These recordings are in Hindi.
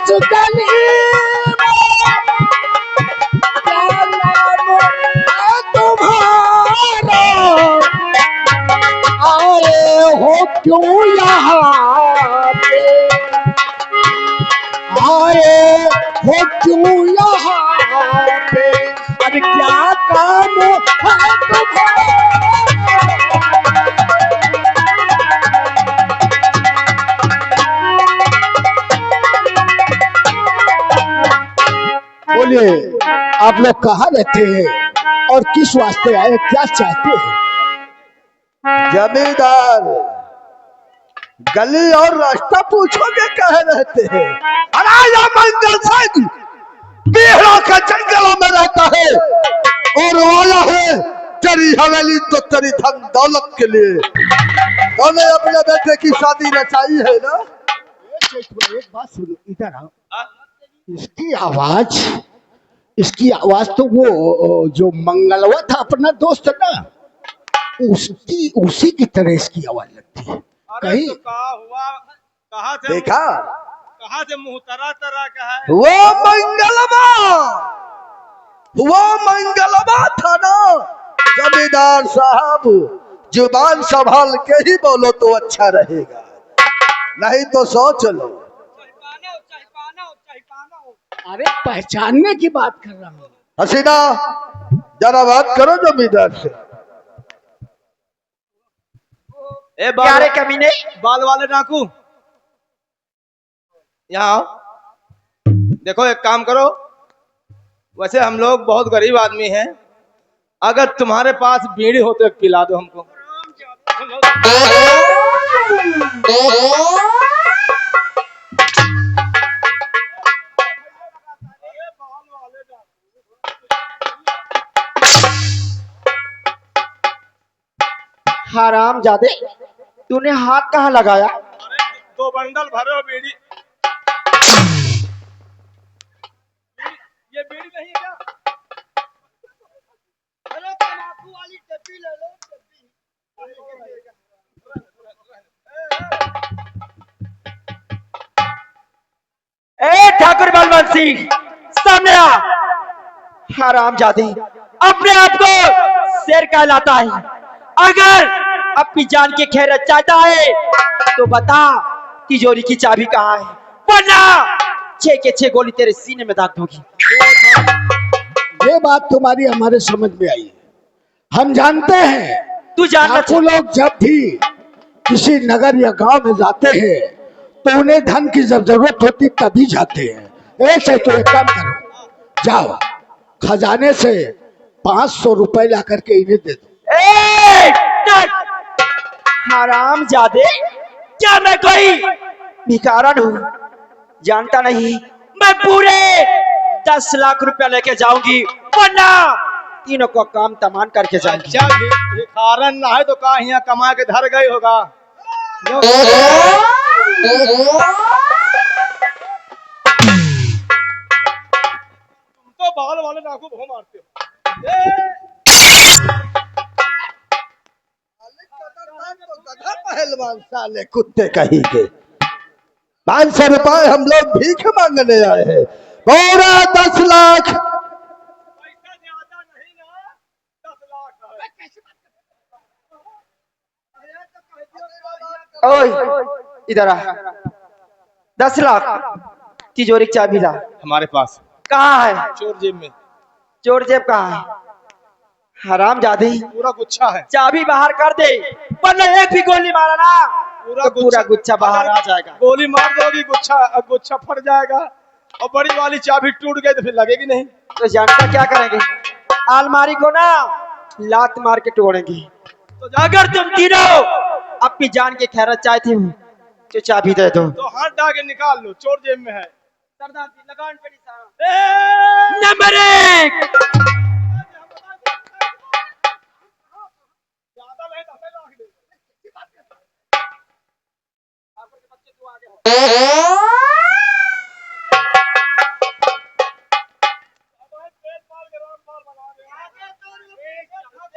इस गली क्या नाम है तुम्हारा, आए हो क्यों यहाँ पे, आए हो क्यों यहाँ पे, अब क्या काम है तुम्हारा। बोलिए आप लोग कहाँ रहते हैं और किस वास्ते आए, क्या चाहते हैं? जमींदार, गली और रास्ता पूछोगे कहे रहते हैं। राजा मंगल सिंह बिहार के जंगलों में रहता है और आया है तेरी हवेली तो तेरी धन दौलत के लिए। तूने अपने बेटे की शादी रचाई है ना? एक बात सुनो, इधर आओ। इसकी आवाज तो वो जो मंगलवा था अपना दोस्त ना, उसकी उसी की तरह इसकी आवाज लगती है। कहीं तो कहा हुआ, कहा थे देखा, कहा थे मुंह तरा तरा का है। वो मंगलवा था ना। जमींदार साहब जुबान संभाल के ही बोलो तो अच्छा रहेगा, नहीं तो सोच लो। अरे पहचानने की बात कर रहा हूँ। हसीना जरा बात करो जमींदार से। ए बाल रे कमीने, बाल वाले डाकू, यहाँ आओ। देखो एक काम करो, वैसे हम लोग बहुत गरीब आदमी हैं, अगर तुम्हारे पास बीड़ी हो तो एक पिला दो हमको। हराम जादे, तूने हाथ कहाँ लगाया? अरे दो बंडल भरे हो बीड़ी। ये बीड़ी नहीं है क्या? अरे तंबाकू वाली टप्पी ले लो, टप्पी। ए ठाकुर बलवंत सिंह, सामने आ। हराम जादे, अपने आप को शेर कहलाता है। अगर अपनी जान की खैरत चाहता है तो बता तिजोरी की चाबी कहाँ है, वरना 6 के 6 गोली तेरे सीने में दाग दूंगी। ये बात तुम्हारी हमारे समझ में आई है। हम जानते हैं तू जानना आपको लोग जब भी किसी नगर या गांव में जाते हैं तो उन्हें धन की जब जरूरत होती तभी जाते हैं। ऐसे तो एक काम करो, जाओ खजाने से 500 रुपए ला करके इन्हें दे दो। हराम जादे, क्या मैं कोई भिखारन हूँ? जानता नहीं, मैं पूरे 10 लाख रुपया लेके जाऊंगी, वरना तीनों को काम तमाम करके जाऊंगी। अच्छा भिखारन ना है तो कहा यहाँ कमा के धर गई होगा। तुम तो बाल वाले नाकू बहुत मारते हो। पहलवान साले कुत्ते कहीं के 500 रुपए हम लोग भीख मांगने आए हैं, पूरा 10 लाख। पैसा ज्यादा नहीं ना, 10 लाख है। ओए इधर आ, 10 लाख तिजोरी की चाबी ला। हमारे पास कहाँ है? चोर जेब में। चोर जेब कहाँ है? हराम जादे, पूरा गुच्छा है। चाबी बाहर कर दे, वरना एक भी गोली मारा ना तो पूरा गुच्छा बाहर आ जाएगा। गोली मार दोगी गुच्छा फट जाएगा, और बड़ी वाली चाबी टूट गई तो फिर लगेगी नहीं। तो जानता क्या करेंगे? अलमारी को ना लात मार के तोड़ेंगे। तो अगर तुम तीनों अपनी जान की खैरत चाहती हो तो चाबी दे दो। तो हाथ डाके निकाल लो, चोर जेब में है। सरदार जी लगान पे निशान। नंबर 1, ज्यादा नहीं, 10 लाख दे। आपके बच्चे तू आगे हो। पेट मार के राम मार बना दे। आगे तो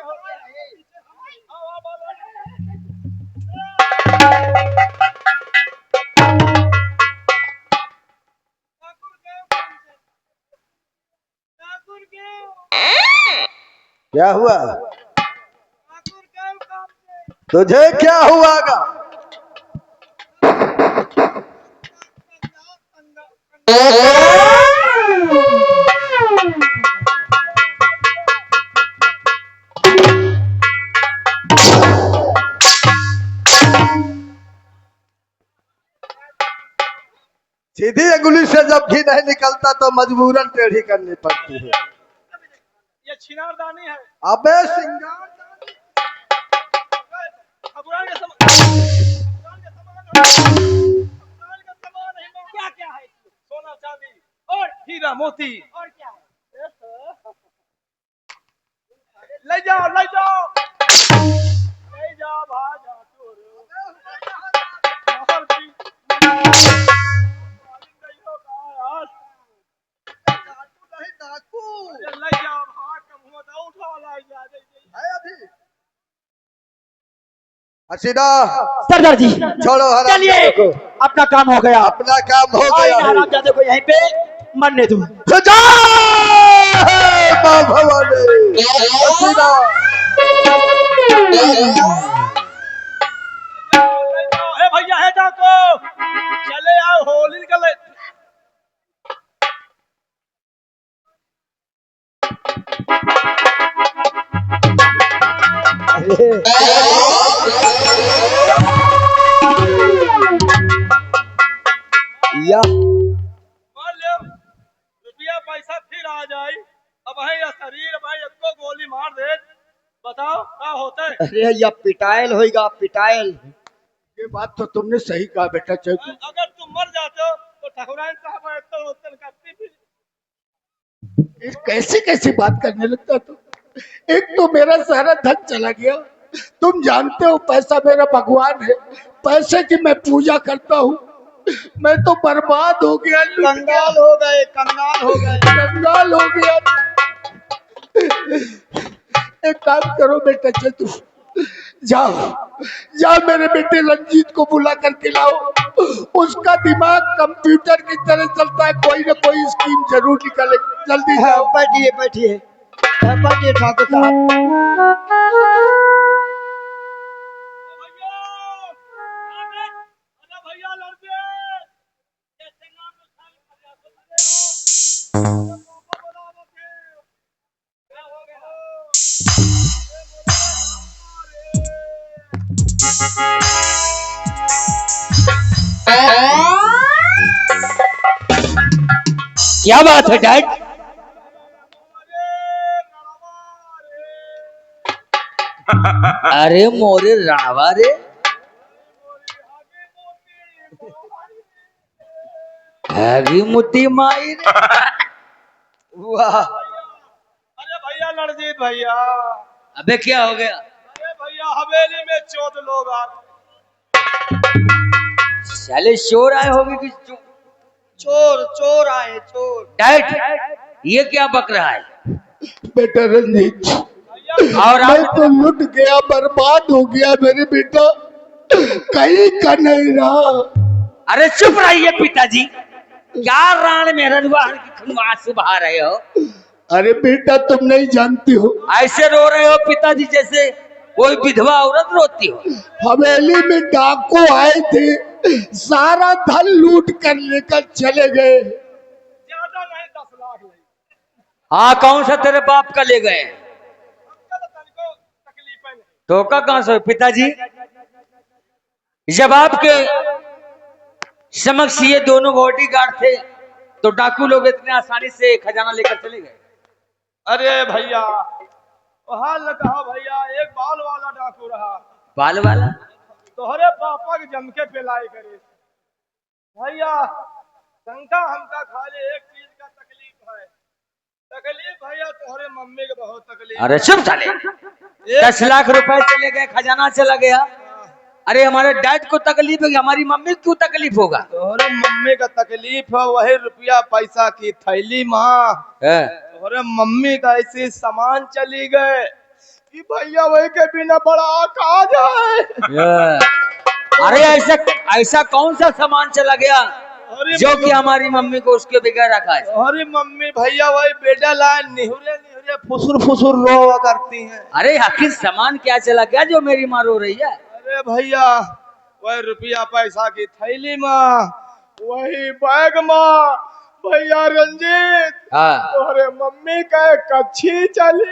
हो गया। आओ क्या हुआ? तुझे क्या हुआगा? सीधी अंगुली से जब घी नहीं निकलता तो मजबूरन टेढ़ी करनी पड़ती है। ये छिनारदानी है। अबे सिंगार भगवान का सामान है। क्या क्या है? सोना चांदी और हीरा मोती और क्या है? ले जाओ ले जाओ ले जाओ भाजा हसीना सरदार जी छोड़ो चलिए, हरामजादे को। अपना काम हो गया। अपना काम हो गया है। हरामजादे को यहीं पे मरने दो। सजा मां भवानी। हसीना ए भैया है जाको चले आओ होली निकले। या मान लो रुपया पैसा फिर आ जाए। अब है या शरीर भाई इसको गोली मार दे। बताओ क्या होता है? अरे या पिटाइल होगा पिटाइल। ये बात तो तुमने सही कहा बेटा चैतू। अगर तुम मर जाते हो तो ठकुराइन साहब तो उतन करती भी। ये कैसी कैसी बात करने लगता तू। एक तो मेरा सारा धन चला गया। तुम जानते हो पैसा मेरा भगवान है। पैसे की मैं पूजा करता हूँ। मैं तो बर्बाद हो गया, कंगाल हो गए कंगाल हो गए। कंगाल हो गया। एक काम करो बेटा चतु, जाओ जाओ मेरे बेटे रंजीत को बुला करके लाओ। उसका दिमाग कंप्यूटर की तरह चलता है। कोई ना कोई स्कीम जरूर निकाले। जल्दी जाओ। बैठिए बैठिए बैठिए ठाकुर साहब। भैया लड़के क्या बात है डैड? अरे मोरे रावा रे, हैवी मुती माई रे। वाह। अरे भैया लड़जीत भैया। अबे क्या हो गया? अरे भैया हवेली में 14 लोग आ गए। साले चोर आए होंगे कि चोर चोर आए चोर। डैड ये क्या बक रहा है? बेटा रंजीत, और मैं आप तो लुट गया, बर्बाद हो गया मेरे बेटा, कहीं का नहीं रहा। अरे चुप रहिए पिताजी। क्या राण में रनवाहन की खुनवास बहा रहे हो? अरे बेटा तुम नहीं जानती हो, ऐसे रो रहे हो पिताजी जैसे कोई विधवा औरत रोती हो। हवेली में डाकू आए थे, सारा धन लूट कर लेकर चले गए। ज्यादा नहीं 10 लाख नहीं। हाँ कौन सा तेरे बाप का ले गए? को तकलीफ नहीं। धोखा कहां से पिताजी? जब आपके समक्ष ये दोनों बॉडीगार्ड थे तो डाकू लोग इतने आसानी से खजाना लेकर चले गए? अरे भैया हाल कहा भैया, एक बाल वाला डाकू रहा। बाल वाला? तोहरे पापा के जम के पिलाई करे भैया। शंका हमका खाली एक चीज का तकलीफ है। तकलीफ भैया तोहरे मम्मी के बहुत तकलीफ। अरे चुप साले। 10 लाख रुपए चले गए, खजाना चला गया। अरे हमारे डैड को तकलीफ है, हमारी मम्मी को क्यों तकलीफ होगा? तोहरे मम्मी का तकलीफ है वही रुपया पैसा की थैली माँ। तोहरे मम्मी का ऐसी सामान चली गए कि भैया वही के बिना बड़ा कहा जाए। अरे ऐसा ऐसा कौन सा सामान चला गया जो कि हमारी मम्मी को उसके बगैर रखा है? अरे मम्मी भैया वही बेटा लाए निहुरे निहुरे अरे फुसुर फुसुर रोवा करती हैं। अरे आखिर सामान क्या चला गया जो मेरी माँ रो रही है? अरे भैया वही रुपया पैसा की थैली माँ, वही बैग माँ, भैया रंजीत हाँ। तोहरे मम्मी का एक कच्छी चली।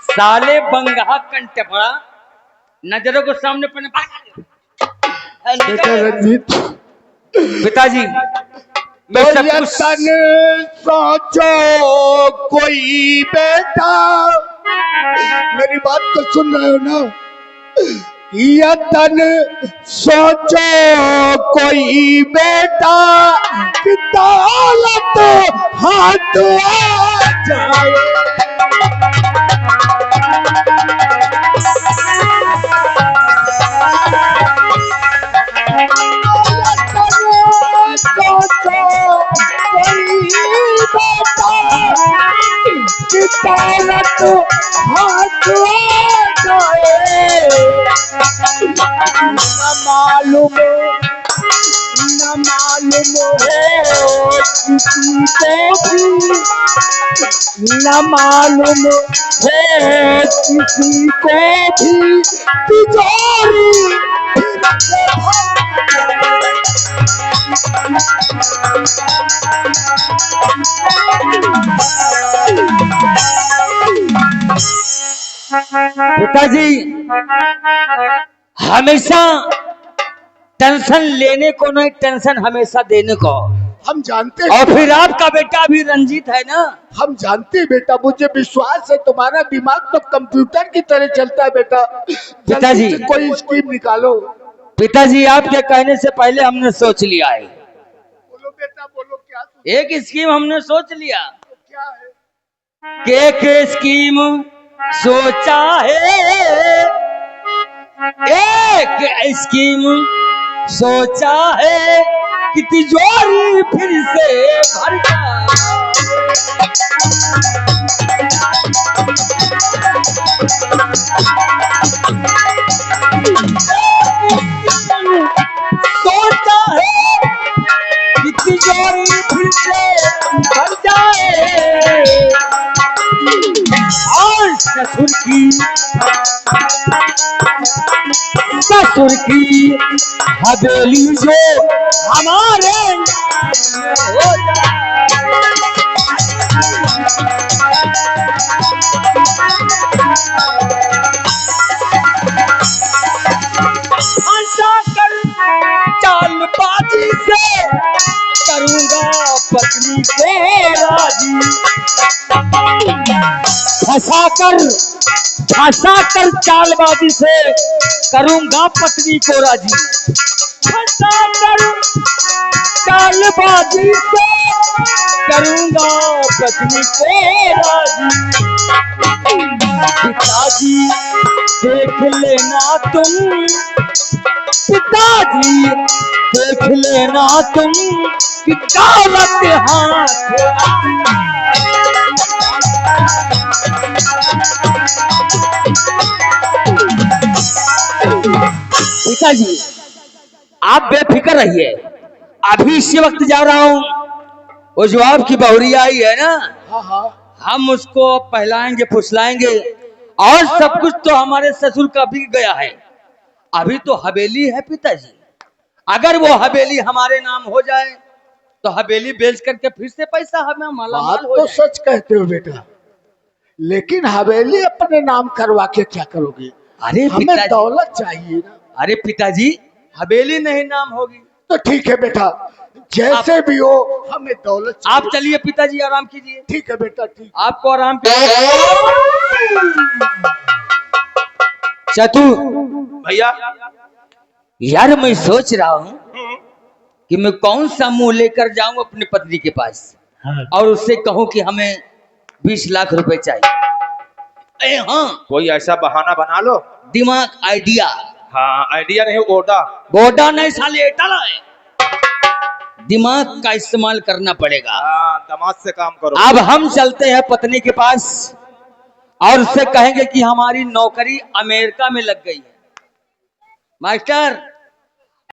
साले बंगा कंटपड़ा नजरों को सामने पड़ने। बेटा रंजीत, पिताजी मैं सब कुछ सोचो कोई बेटा, मेरी बात तो सुन रहे हो ना? यतन सोचो कोई बेटा कि दौलत हाथ आ जाए। मालूम है किसी को भी, न मालूम है किसी को भी तिजोरी पिताजी हमेशा टेंशन लेने को नहीं, टेंशन हमेशा देने को। हम जानते और हैं, फिर आपका बेटा भी रंजीत है ना? हम जानते हैं बेटा, मुझे विश्वास है तुम्हारा दिमाग तो कंप्यूटर की तरह चलता है बेटा। पिताजी। जल्दी से कोई स्कीम निकालो। पिताजी आपके कहने से पहले हमने सोच लिया है। बोलो बेटा बोलो, क्या एक स्कीम हमने सोच लिया। क्या है? एक स्कीम सोचा है, एक स्कीम सोचा है कि तिजोरी फिर से भर सोचा है कि तिजोरी फिर से भर जाए और ससुर की हवेली जो हमारे हो कर चालबाजी से करूंगा पत्नी को राजी, फंसा कर चालबाजी से करूंगा पत्नी को राजी, फंसा कर चालबाजी से करूंगा पत्नी को राजी। पिताजी देख लेना तुम, पिताजी देख लेना तुम कि दौलत हाथ पिताजी आप बेफिक्र रहिए। अभी इसी वक्त जा रहा हूँ, वो जो आपकी बहुरिया आई है ना, हाँ हम उसको पहलाएंगे फुसलाएंगे और सब कुछ तो हमारे ससुर का बिक गया है। अभी तो हवेली है पिताजी, अगर वो हवेली हमारे नाम हो जाए तो हवेली बेच करके फिर से पैसा हमें मालामाल बात हो तो जाए। सच कहते हो बेटा, लेकिन हवेली अपने नाम करवा के क्या करोगे? अरे हमें पिताजी, दौलत चाहिए ना। अरे पिताजी हवेली नहीं नाम होगी तो ठीक है बेटा, जैसे भी हो हमें दौलत चाहिए। आप चलिए पिताजी आराम कीजिए। ठीक है बेटा, ठीक। आपको आराम चतु भैया यार मैं सोच रहा हूँ कि मैं कौन सा मुंह लेकर जाऊं अपनी पत्नी के पास और उससे कहूं कि हमें 20 लाख रुपए चाहिए। हाँ कोई ऐसा बहाना बना लो। दिमाग आइडिया। हाँ आइडिया नहीं, ओडा गोडा नहीं साले एटला है, दिमाग का इस्तेमाल करना पड़ेगा। हाँ दमाद से काम करो। अब हम चलते हैं पत्नी के पास और उससे कहेंगे कि हमारी नौकरी अमेरिका में लग गई है। मास्टर